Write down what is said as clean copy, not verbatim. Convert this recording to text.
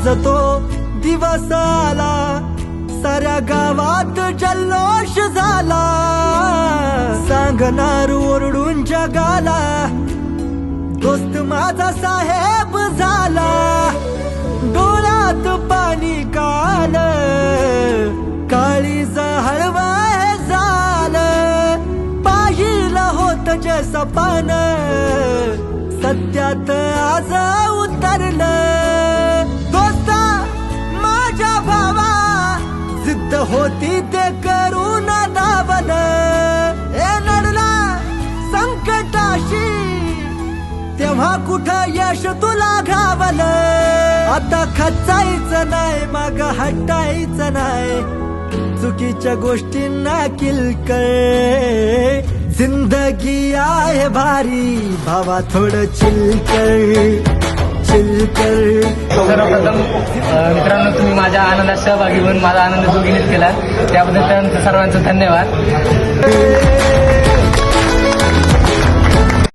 आज तो दिवस आला, साऱ्या गावात जल्लोष झाला, सांगणार ओरडून जगाला, दोस्त माझा साहेब झाला. डोळ्यात पाणी काल, काळीज हळवं झालं, पाहिलं होत जे सपान, सत्यात आज उतरलं. दोस्ता माझ्या भावा, जिद्द होती ते करून दावल, लढला संकटाशी, तेव्हा कुठं यश तुला घावलं. आता खचायचं नाही, माग हटायचं नाही, चुकीच्या गोष्टींना किलकळ. जिंदगी आहे भारी भावा, थोडं चिलकर चिलकर. सर्वप्रथम मित्रांनो, तुम्ही माझ्या आनंदात सहभागी होऊन माझा आनंद दुगिणीत केला, त्याबद्दल सर्वांचं धन्यवाद.